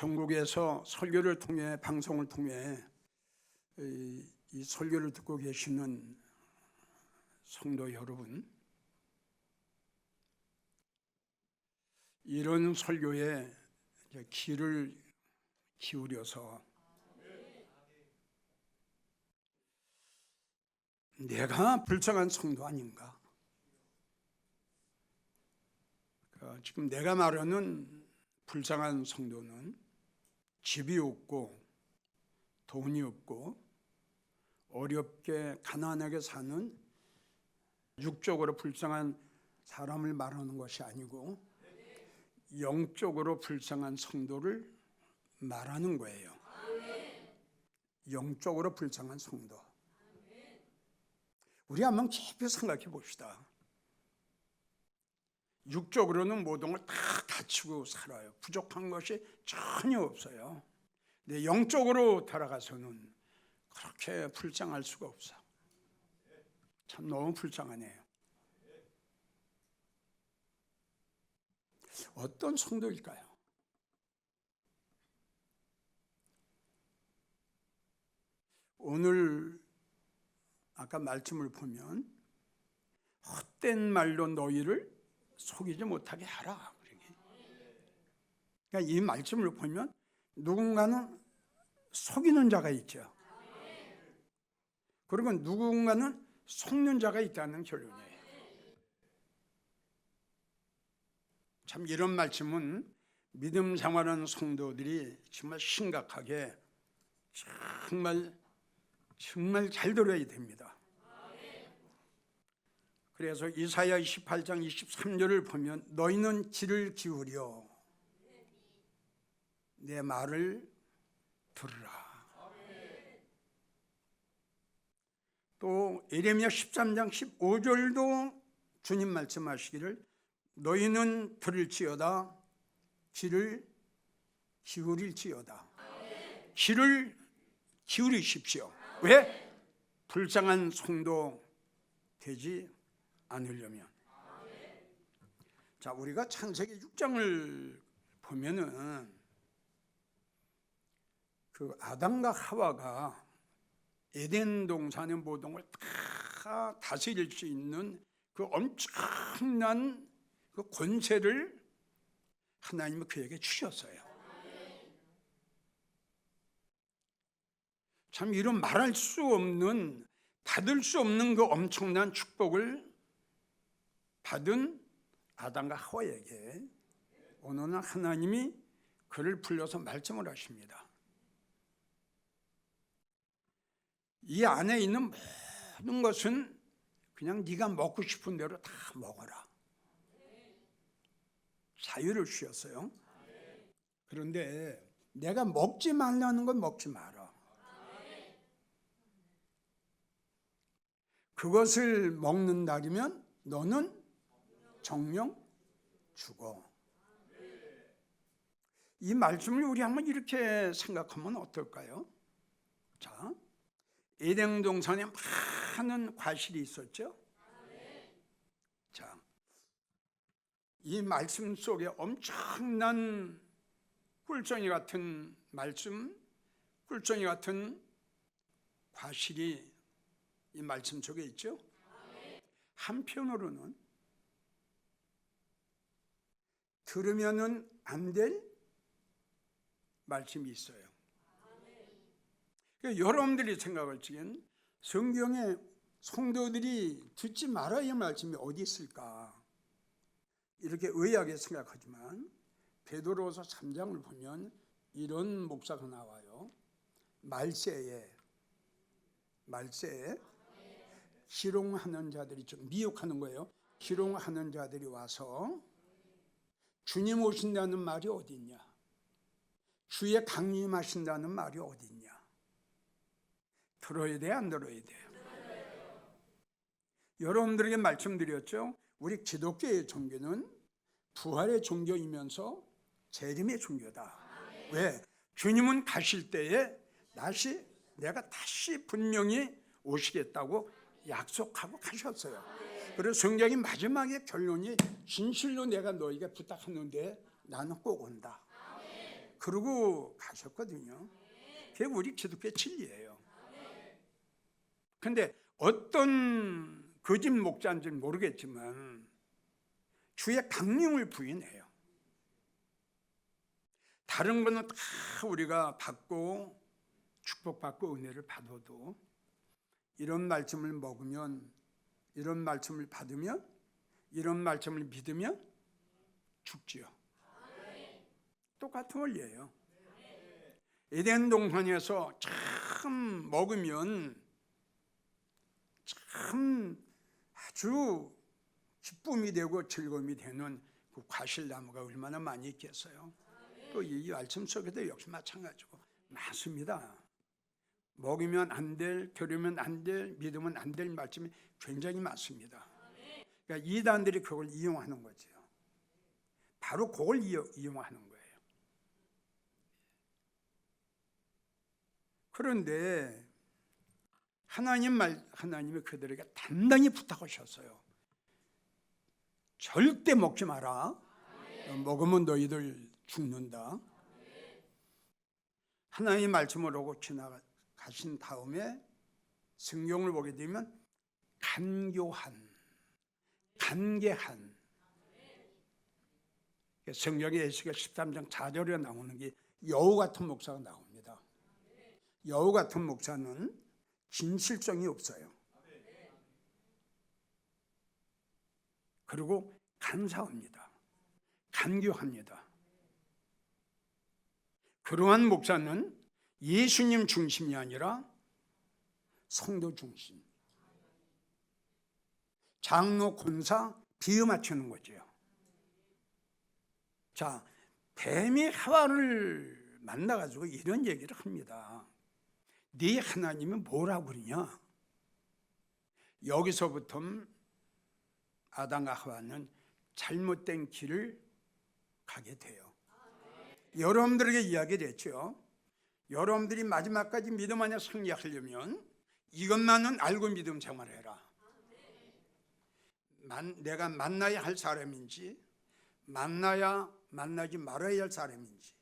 전국에서 설교를 통해 방송을 통해 이 설교를 듣고 계시는 성도 여러분, 이런 설교에 귀를 기울여서 내가 불쌍한 성도 아닌가? 지금 내가 말하는 불쌍한 성도는 집이 없고 돈이 없고 어렵게 가난하게 사는 육적으로 불쌍한 사람을 말하는 것이 아니고 영적으로 불쌍한 성도를 말하는 거예요. 영적으로 불쌍한 성도. 우리 한번 깊이 생각해 봅시다. 육적으로는 모든 걸 다 갖추고 살아요. 부족한 것이 전혀 없어요. 근데 영적으로 돌아가서는 그렇게 불쌍할 수가 없어. 참 너무 불쌍하네요. 어떤 성도일까요? 오늘 아까 말씀을 보면 헛된 말로 너희를 속이지 못하게 하라. 그러니까 이 말씀을 보면 누군가는 속이는 자가 있죠. 그리고 누군가는 속는 자가 있다는 결론이에요. 참 이런 말씀은 믿음 생활하는 성도들이 정말 심각하게 정말 잘 들어야 됩니다. 그래서 이사야 28장 23절을 보면 너희는 귀를 기울여 내 말을 들으라. 또 예레미야 13장 15절도 주님 말씀하시기를 너희는 들을지어다 귀를 기울일지어다. 귀를 기울이십시오. 왜? 불쌍한 성도 되지 않으려면. 자, 우리가 창세기 6장을 보면은 그 아담과 하와가 에덴 동산의 모든 걸 다 다스릴 수 있는 그 엄청난 그 권세를 하나님은 그에게 주셨어요. 참 이런 말할 수 없는, 받을 수 없는 그 엄청난 축복을 받은 아담과 하와에게 오늘은 하나님이 그를 불러서 말씀을 하십니다. 이 안에 있는 모든 것은 그냥 네가 먹고 싶은 대로 다 먹어라. 자유를 주셨어요. 그런데 내가 먹지 말라는 건 먹지 마라. 그것을 먹는 날이면 너는 정령 죽어. 이 말씀을 우리 한번 이렇게 생각하면 어떨까요? 자, 에덴 동산에 많은 과실이 있었죠. 자, 이 말씀 속에 엄청난 꿀송이 같은 말씀, 꿀송이 같은 과실이 이 말씀 속에 있죠. 한편으로는 들으면은 안 될 말씀이 있어요. 그러니까 여러분들이 생각할 적엔 성경에 성도들이 듣지 말아야 할 말씀이 어디 있을까? 이렇게 의아하게 생각하지만 베드로서 3장을 보면 이런 목사가 나와요. 말세에 기롱하는 자들이, 좀 미혹하는 거예요. 기롱하는 자들이 와서 주님 오신다는 말이 어디 있냐? 주의 강림하신다는 말이 어디 있냐? 들어야 돼, 안 들어야 돼요? 여러분들에게 말씀드렸죠. 우리 기독교의 종교는 부활의 종교이면서 재림의 종교다. 왜? 주님은 가실 때에 내가 다시 분명히 오시겠다고 약속하고 가셨어요. 그래서 성경이 마지막에 결론이 진실로 내가 너에게 부탁하는데 나는 꼭 온다. 그러고 가셨거든요. 그게 우리 기독교의 진리예요. 근데 어떤 거짓 목자인지는 모르겠지만 주의 강림을 부인해요. 다른 거는 다 우리가 받고 축복받고 은혜를 받아도 이런 말씀을 먹으면, 이런 말씀을 받으면, 이런 말씀을 믿으면 죽지요. 똑같은 원리예요. 에덴 동산에서 참 먹으면 참 아주 기쁨이 되고 즐거움이 되는 그 과실나무가 얼마나 많이 있겠어요. 또 이 말씀 속에도 역시 마찬가지고 많습니다. 먹으면 안 될, 들으면 안 될, 믿으면 안 될 말씀이 굉장히 많습니다. 그러니까 이단들이 그걸 이용하는 거죠. 바로 그걸 이용하는 거예요. 그런데 하나님이 그들에게 단단히 부탁하셨어요. 절대 먹지 마라. 먹으면 너희들 죽는다. 하나님 말씀을 오고 지나가신 다음에 성경을 보게 되면 간교한, 간계한. 성경에 에스겔 13장 4절에 나오는 게 여우 같은 목사가 나옵니다. 여우 같은 목사는 진실성이 없어요. 그리고 간사합니다. 간교합니다. 그러한 목사는 예수님 중심이 아니라 성도 중심. 장로, 권사 비유 맞추는 거죠. 자, 뱀이 하와를 만나가지고 이런 얘기를 합니다. 네 하나님은 뭐라고 그러냐? 여기서부터 아담과 하와는 잘못된 길을 가게 돼요. 여러분들에게 이야기를 했죠. 여러분들이 마지막까지 믿음 안에 승리하려면 이것만은 알고 믿음 생활을 해라. 내가 만나야 할 사람인지, 만나야 만나지 말아야 할 사람인지.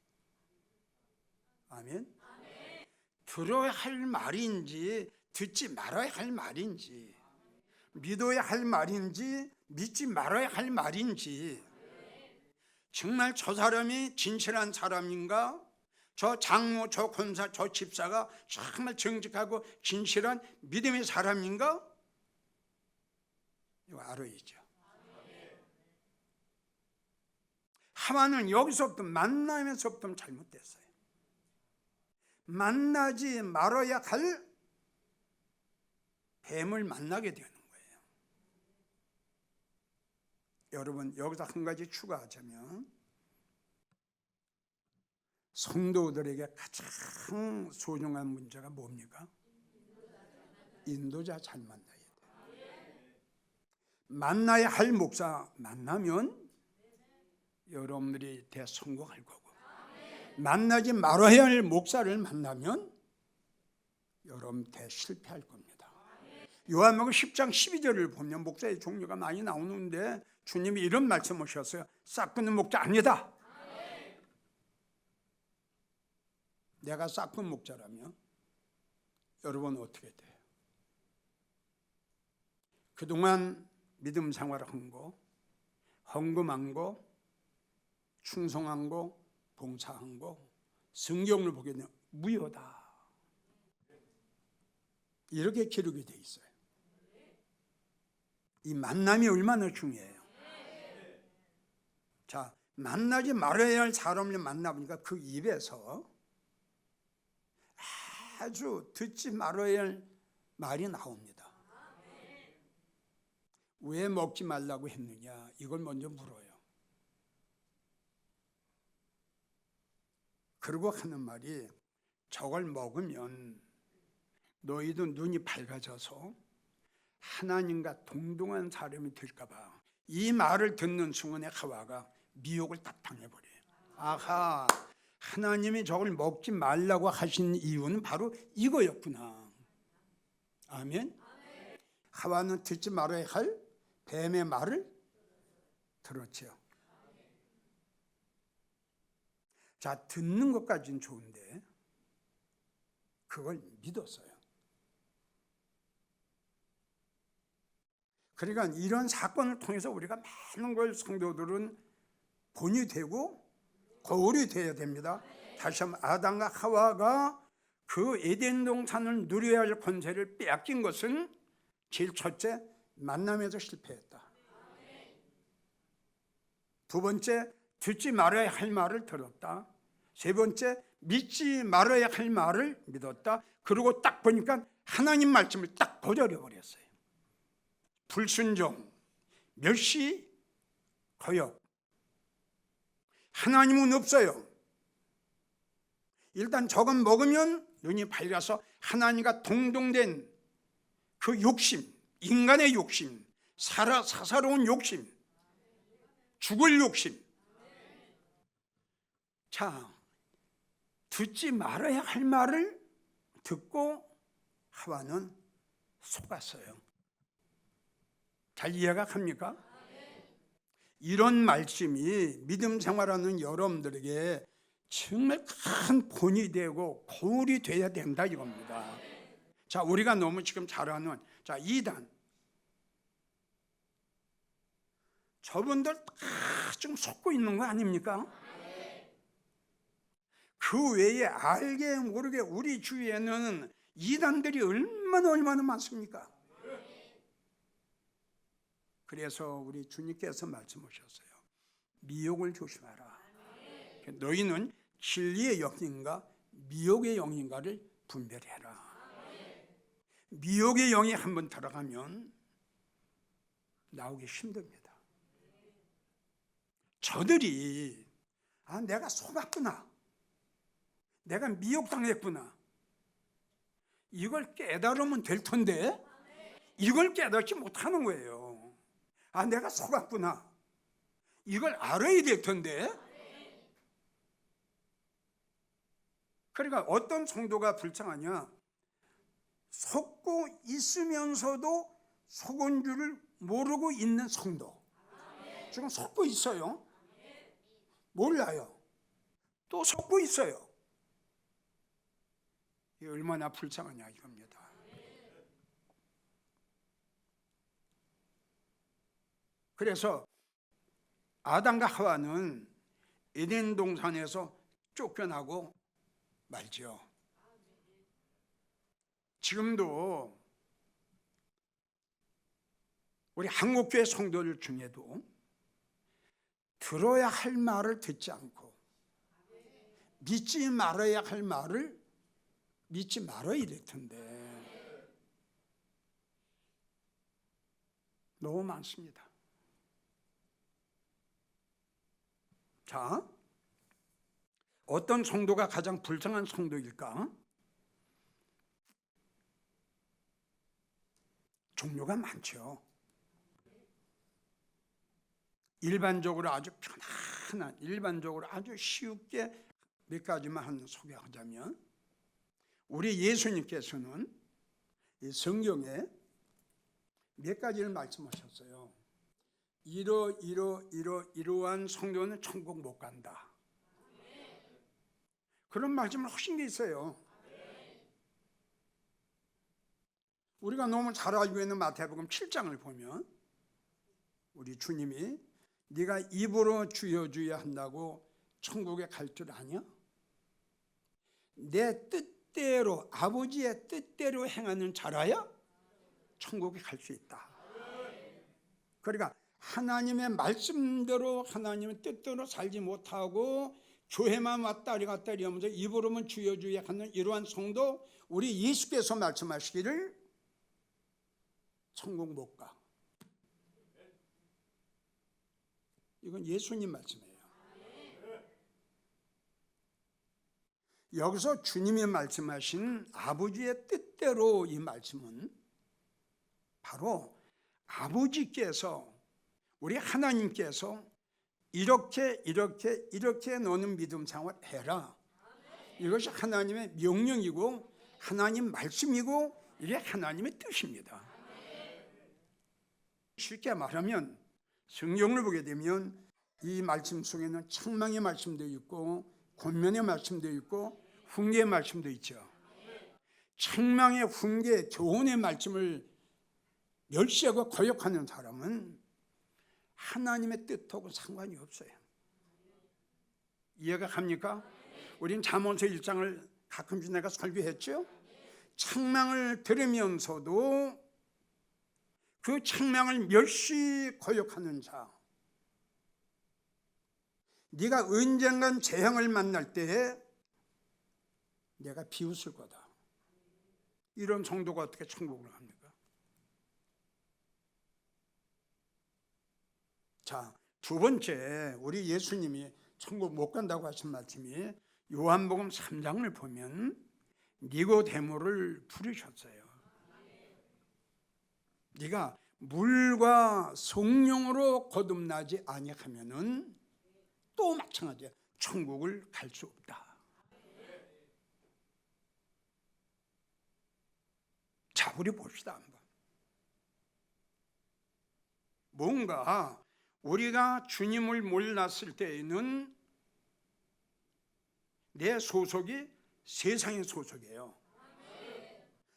아멘. 들어야 할 말인지 듣지 말아야 할 말인지, 믿어야 할 말인지 믿지 말아야 할 말인지, 정말 저 사람이 진실한 사람인가, 저 장로, 저 권사, 저 집사가 정말 정직하고 진실한 믿음의 사람인가, 이거 알아야죠. 하와는 여기서부터 만나면서부터 잘못됐어요. 만나지 말아야 할 뱀을 만나게 되는 거예요. 여러분, 여기서 한 가지 추가하자면 성도들에게 가장 소중한 문제가 뭡니까? 인도자 잘 만나야 돼요. 만나야 할 목사 만나면 여러분들이 대성공할 거고, 만나지 말아야 할 목사를 만나면 여러분 대실패할 겁니다. 요한복음 10장 12절을 보면 목사의 종류가 많이 나오는데 주님이 이런 말씀하셨어요. 싹 끊는 목자 아니다. 내가 싹 끊는 목자라면 여러분 어떻게 돼요? 그동안 믿음 생활을 한 거, 헌금한 거, 충성한 거, 봉사한 거, 성경을 보게 되면 무효다. 이렇게 기록이 돼 있어요. 이 만남이 얼마나 중요해요. 자, 만나지 말아야 할 사람을 만나보니까 그 입에서 아주 듣지 말아야 할 말이 나옵니다. 왜 먹지 말라고 했느냐? 이걸 먼저 물어요. 그리고 하는 말이, 저걸 먹으면 너희도 눈이 밝아져서 하나님과 동등한 사람이 될까 봐. 이 말을 듣는 순간에 하와가 미혹을 딱 당해버려요. 아하, 하나님이 저걸 먹지 말라고 하신 이유는 바로 이거였구나. 아멘. 하와는 듣지 말아야 할 뱀의 말을 들었죠. 자, 듣는 것까지는 좋은데 그걸 믿었어요. 그러니까 이런 사건을 통해서 우리가 많은 걸 성도들은 본이 되고 거울이 되어야 됩니다. 다시 한번 아담과 하와가 그 에덴 동산을 누려야 할 권세를 빼앗긴 것은 제일 첫째, 만남에서 실패했다. 두 번째, 듣지 말아야 할 말을 들었다. 세 번째, 믿지 말아야 할 말을 믿었다. 그리고 딱 보니까 하나님 말씀을 딱 거절해 버렸어요. 불순종, 멸시, 거역. 하나님은 없어요. 일단 저건 먹으면 눈이 밝아서 하나님과 동등된 그 욕심, 인간의 욕심, 사사로운 욕심, 죽을 욕심. 자, 듣지 말아야 할 말을 듣고 하와는 속았어요. 잘 이해가 갑니까? 이런 말씀이 믿음 생활하는 여러분들에게 정말 큰 본이 되고 거울이 돼야 된다 이겁니다. 자, 우리가 너무 지금 잘 아는 2단. 저분들 다 지금 속고 있는 거 아닙니까? 그 외에 알게 모르게 우리 주위에는 2단들이 얼마나 많습니까? 그래서 우리 주님께서 말씀하셨어요. 미혹을 조심하라. 너희는 진리의 영인가 미혹의 영인가를 분별해라. 미혹의 영이 한번 들어가면 나오기 힘듭니다. 저들이 내가 속았구나, 내가 미혹당했구나, 이걸 깨달으면 될 텐데 이걸 깨닫지 못하는 거예요. 내가 속았구나, 이걸 알아야 될 텐데. 그러니까 어떤 성도가 불쌍하냐, 속고 있으면서도 속은 줄을 모르고 있는 성도. 지금 속고 있어요, 몰라요, 또 속고 있어요. 이게 얼마나 불쌍하냐 이겁니다. 그래서 아담과 하와는 에덴 동산에서 쫓겨나고 말죠. 지금도 우리 한국교회 성도들 중에도 들어야 할 말을 듣지 않고 믿지 말아야 할 말을 믿지 말아야 될 텐데 너무 많습니다. 자, 어떤 성도가 가장 불쌍한 성도일까? 종류가 많죠. 일반적으로 아주 편안한, 일반적으로 아주 쉽게 몇 가지만 소개하자면, 우리 예수님께서는 이 성경에 몇 가지를 말씀하셨어요. 이러한 성도는 천국 못 간다, 그런 말씀을 하신 게 있어요. 우리가 너무 잘 알고 있는 마태복음 7장을 보면 우리 주님이 네가 입으로 주여 주여 한다고 천국에 갈 줄 아냐? 내 뜻대로, 아버지의 뜻대로 행하는 자라야 천국에 갈 수 있다. 그러니까 하나님의 말씀대로, 하나님의 뜻대로 살지 못하고 교회만 왔다리 갔다리 하면서 입으로만 주여 주여 하는 이러한 성도, 우리 예수께서 말씀하시기를 천국 못 가. 이건 예수님 말씀이에요. 여기서 주님이 말씀하신 아버지의 뜻대로, 이 말씀은 바로 아버지께서, 우리 하나님께서 이렇게 너는 믿음 생활 해라, 이것이 하나님의 명령이고 하나님 말씀이고 이게 하나님의 뜻입니다. 쉽게 말하면 성경을 보게 되면 이 말씀 속에는 책망의 말씀도 있고 권면의 말씀도 있고 훈계의 말씀도 있죠. 책망의 훈계, 교훈의 말씀을 멸시하고 거역하는 사람은 하나님의 뜻하고 상관이 없어요. 이해가 갑니까? 우린 잠언서 1장을 가끔씩 내가 설교했죠. 책망을 들으면서도 그 책망을 멸시 거역하는 자, 네가 언젠간 재앙을 만날 때에 내가 비웃을 거다, 이런 성도가 어떻게 천국을 갑니까? 자, 두 번째, 우리 예수님이 천국 못 간다고 하신 말씀이 요한복음 3장을 보면 니고데모를 부르셨어요. 네가 물과 성령으로 거듭나지 아니하면은 또 마찬가지야, 천국을 갈 수 없다. 자, 우리 봅시다 한번. 뭔가 우리가 주님을 몰랐을 때에는 내 소속이 세상의 소속이에요.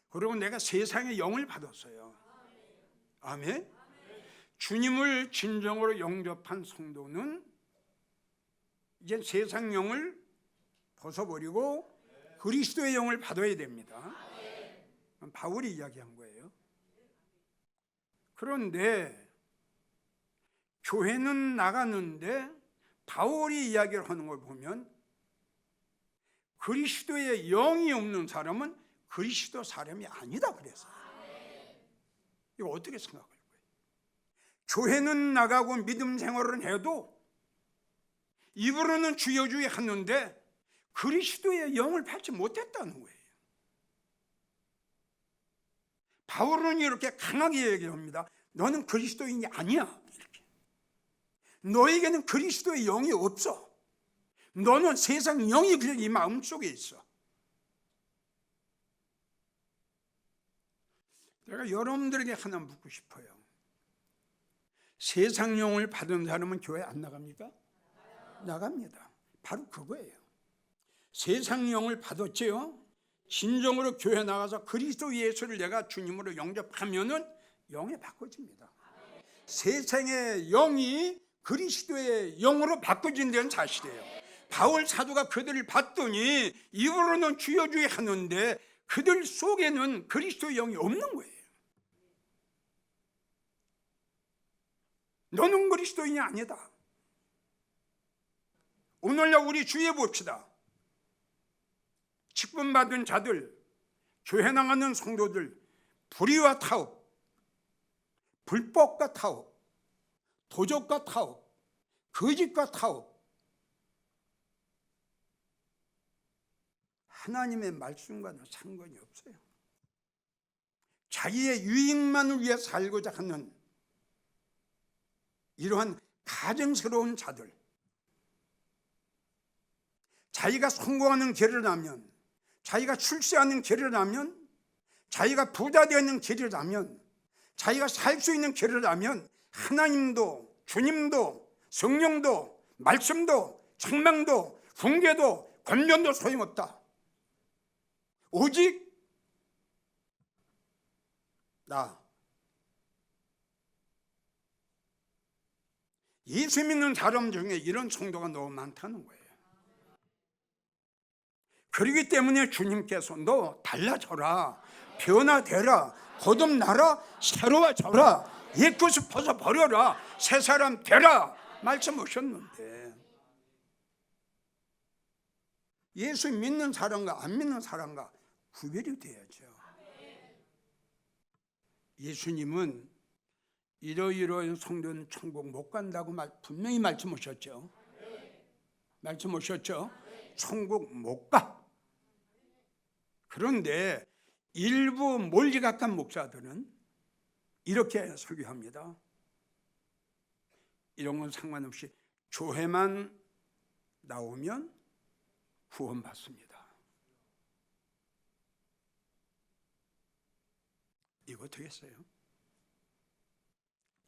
그리고 내가 세상의 영을 받았어요. 아멘. 주님을 진정으로 영접한 성도는 이제 세상 영을 벗어버리고 그리스도의 영을 받아야 됩니다. 바울이 이야기한 거예요. 그런데 교회는 나가는데 바울이 이야기를 하는 걸 보면 그리스도의 영이 없는 사람은 그리스도 사람이 아니다 그래서. 이거 어떻게 생각할 거예요? 교회는 나가고 믿음 생활을 해도 입으로는 주여 주여 하는데 그리스도의 영을 받지 못했다는 거예요. 바울은 이렇게 강하게 얘기합니다. 너는 그리스도인이 아니야. 이렇게. 너에게는 그리스도의 영이 없어. 너는 세상 영이 그냥 이 마음속에 있어. 내가 여러분들에게 하나 묻고 싶어요. 세상 영을 받은 사람은 교회 안 나갑니까? 나갑니다. 바로 그거예요. 세상 영을 받았지요. 진정으로 교회 나가서 그리스도 예수를 내가 주님으로 영접하면은 영이 바꿔집니다. 세상의 영이 그리스도의 영으로 바꿔진다는 사실이에요. 바울 사도가 그들을 봤더니 입으로는 주여 주여 하는데 그들 속에는 그리스도의 영이 없는 거예요. 너는 그리스도인이 아니다. 오늘날 우리 주의해 봅시다. 직분받은 자들, 교회 나가는 성도들, 불의와 타협, 불법과 타협, 도적과 타협, 거짓과 타협, 하나님의 말씀과는 상관이 없어요. 자기의 유익만을 위해 살고자 하는 이러한 가증스러운 자들, 자기가 성공하는 길을 하면, 자기가 출세하는 길을 하면, 자기가 부자 되는 길을 하면, 자기가 살 수 있는 길을 하면 하나님도 주님도 성령도 말씀도 책망도 훈계도 권면도 소용없다. 오직 나 예수 믿는 사람 중에 이런 성도가 너무 많다는 거예요. 그렇기 때문에 주님께서 너 달라져라, 변화되라, 거듭나라, 새로워져라, 옛것을 벗어버려라, 새 사람 되라 말씀하셨는데 예수 믿는 사람과 안 믿는 사람과 구별이 돼야죠. 예수님은 이러이러한 성도는 천국 못 간다고 분명히 말씀하셨죠. 말씀하셨죠. 천국 못 가. 그런데 일부 몰리각한 목사들은 이렇게 설교합니다. 이런 건 상관없이 교회만 나오면 구원받습니다. 이거 되겠어요?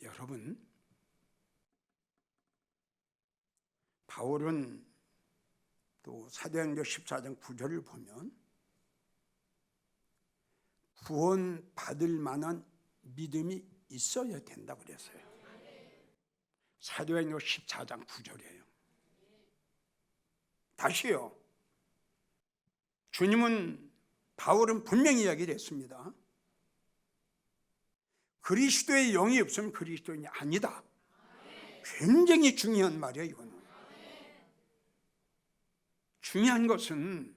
여러분, 바울은 또 사도행전 14장 9절을 보면 구원 받을 만한 믿음이 있어야 된다고 그랬어요. 사도행전 14장 9절이에요. 다시요. 주님은 바울은 분명히 이야기를 했습니다. 그리스도의 영이 없으면 그리스도인이 아니다. 굉장히 중요한 말이에요. 이거는 중요한 것은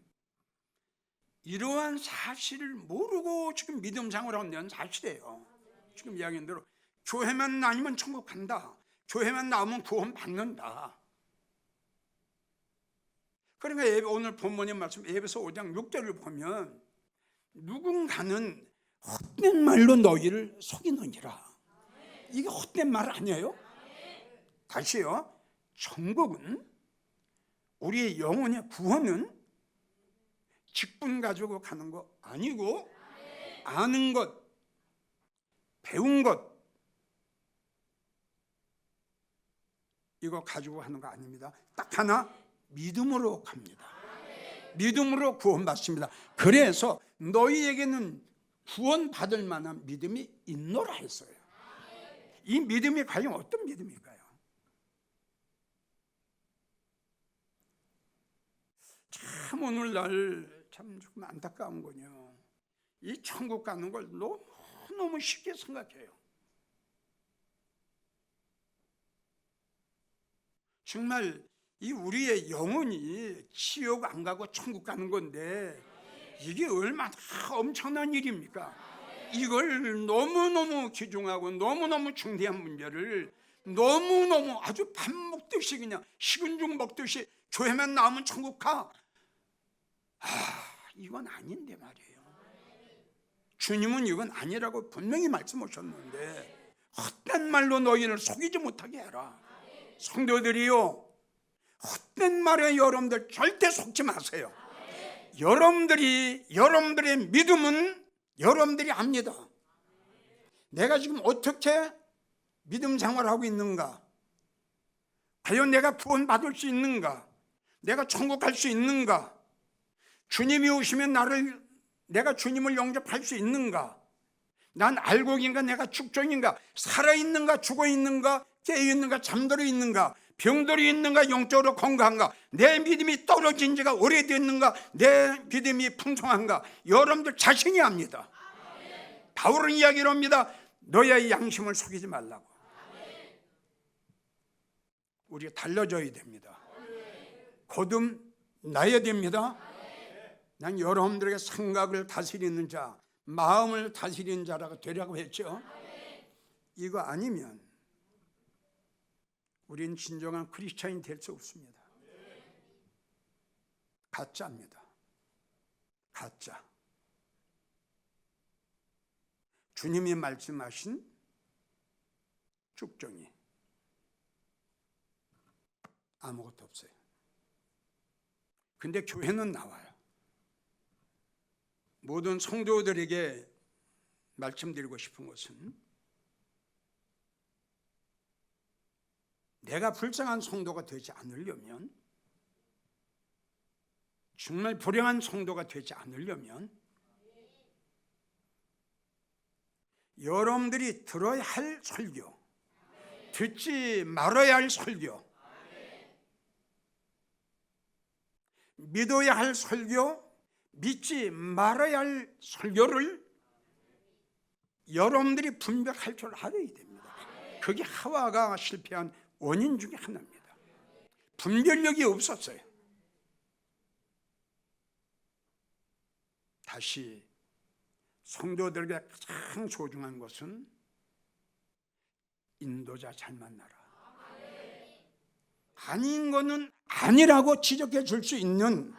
이러한 사실을 모르고 지금 믿음 생활을 한다는 사실이에요. 지금 이야기한 대로 교회만 다니면 천국 간다, 교회만 나오면 구원 받는다. 그러니까 오늘 본문의 말씀 에베소 5장 6절을 보면 누군가는 헛된 말로 너희를 속이느니라. 이게 헛된 말 아니에요? 다시요. 천국은, 우리의 영혼의 구원은 직분 가지고 가는 거 아니고 아는 것, 배운 것 이거 가지고 하는 거 아닙니다. 딱 하나, 믿음으로 갑니다. 믿음으로 구원받습니다. 그래서 너희에게는 구원받을 만한 믿음이 있노라 했어요. 이 믿음이 과연 어떤 믿음일까요? 참 오늘날 참 조금 안타까운 거요. 이 천국 가는 걸 너무 쉽게 생각해요. 정말 이 우리의 영혼이 지옥 안 가고 천국 가는 건데 이게 얼마나 엄청난 일입니까? 이걸 너무너무 귀중하고 너무너무 중대한 문제를 너무너무 아주 밥 먹듯이 그냥 식은 죽 먹듯이 교회만 나오면 천국 가. 이건 아닌데 말이에요. 주님은 이건 아니라고 분명히 말씀하셨는데 헛된 말로 너희를 속이지 못하게 해라. 성도들이요, 헛된 말에 여러분들 절대 속지 마세요. 여러분들의 믿음은 여러분들이 압니다. 내가 지금 어떻게 믿음 생활하고 있는가? 과연 내가 구원받을 수 있는가? 내가 천국 갈 수 있는가? 주님이 오시면 내가 주님을 영접할 수 있는가? 난 알곡인가? 내가 축종인가? 살아있는가? 죽어있는가? 깨어있는가? 잠들어 있는가? 병들어 있는가? 영적으로 건강한가? 내 믿음이 떨어진 지가 오래됐는가? 내 믿음이 풍성한가? 여러분들 자신이 압니다. 바울은 이야기를 합니다. 너의 양심을 속이지 말라고. 우리가 달라져야 됩니다. 거듭나야 됩니다. 난 여러분들에게 생각을 다스리는 자, 마음을 다스리는 자라고 되라고 했죠. 이거 아니면 우린 진정한 크리스찬이 될 수 없습니다. 가짜입니다. 가짜. 주님이 말씀하신 축종이 아무것도 없어요. 근데 교회는 나와요. 모든 성도들에게 말씀드리고 싶은 것은 내가 불쌍한 성도가 되지 않으려면, 정말 불행한 성도가 되지 않으려면 여러분들이 들어야 할 설교, 듣지 말아야 할 설교, 믿어야 할 설교, 믿지 말아야 할 설교를 여러분들이 분별할 줄 알아야 됩니다. 그게 하와가 실패한 원인 중에 하나입니다. 분별력이 없었어요. 다시 성도들에게 가장 소중한 것은 인도자 잘 만나라. 아닌 거는 아니라고 지적해 줄 수 있는,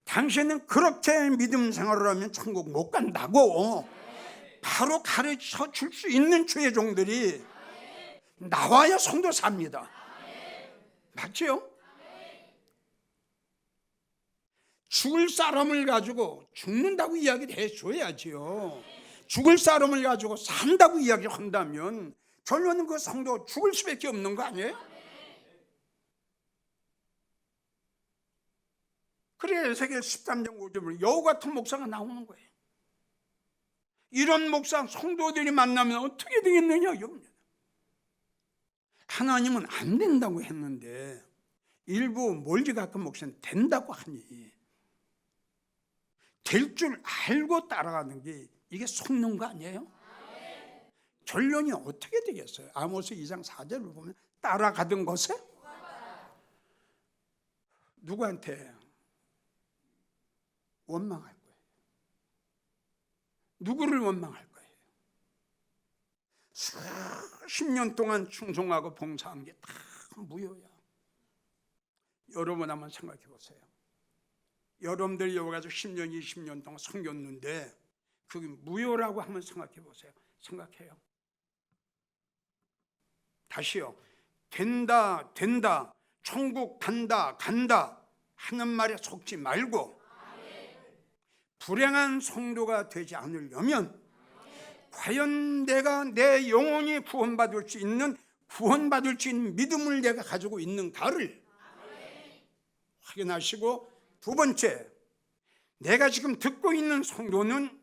당신은 그렇게 믿음 생활을 하면 천국 못 간다고 바로 가르쳐 줄 수 있는 주의 종들이 나와야 성도 삽니다. 맞죠? 죽을 사람을 가지고 죽는다고 이야기를 해줘야지요. 죽을 사람을 가지고 산다고 이야기를 한다면 결론은 그 성도 죽을 수밖에 없는 거 아니에요? 그래 에스겔 13장 5절에 여우 같은 목사가 나오는 거예요. 이런 목사 성도들이 만나면 어떻게 되겠느냐 이겁니다. 하나님은 안 된다고 했는데 일부 멀리 가까운 목사는 된다고 하니 될 줄 알고 따라가는 게 이게 속는 거 아니에요? 결론이 어떻게 되겠어요? 아모스 2장 4절을 보면 따라가던 것에 누구한테 원망할 거예요. 누구를 원망할 거예요? 수십 년 동안 충성하고 봉사한 게 다 무효야. 여러분 한번 생각해 보세요. 여러분들 여기 가서 10년, 20년 동안 섬겼는데 그게 무효라고 한번 생각해 보세요. 생각해요. 다시요. 된다, 된다, 천국 간다, 간다 하는 말에 속지 말고 불행한 성도가 되지 않으려면 과연 내가 내 영혼이 구원받을 수 있는 믿음을 내가 가지고 있는가를 확인하시고, 두 번째, 내가 지금 듣고 있는 성도는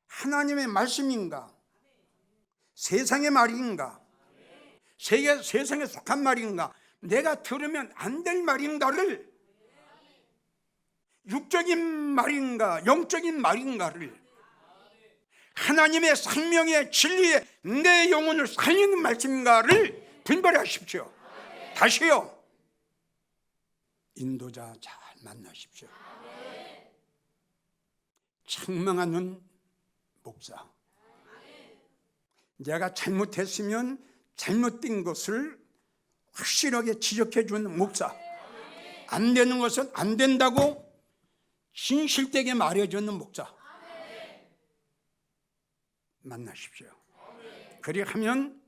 하나님의 말씀인가? 세상의 말인가? 세상에 속한 말인가? 내가 들으면 안 될 말인가를, 육적인 말인가 영적인 말인가를, 하나님의 생명의 진리에 내 영혼을 살리는 말씀인가를 분별하십시오. 다시요. 인도자 잘 만나십시오. 책망하는 목사, 내가 잘못했으면 잘못된 것을 확실하게 지적해 주는 목사, 안 되는 것은 안 된다고 진실되게 말해주는 목사 만나십시오. 그리하면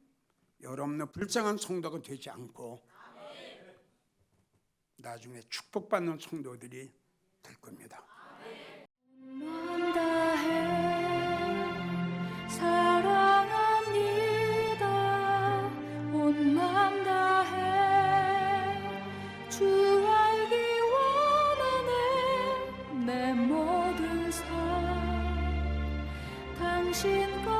여러분은 불쌍한 성도가 되지 않고 나중에 축복받는 성도들이 될 겁니다. 사랑합니다. 온 마음 다해 주 알기 원하네. 내 모든 삶 당신 것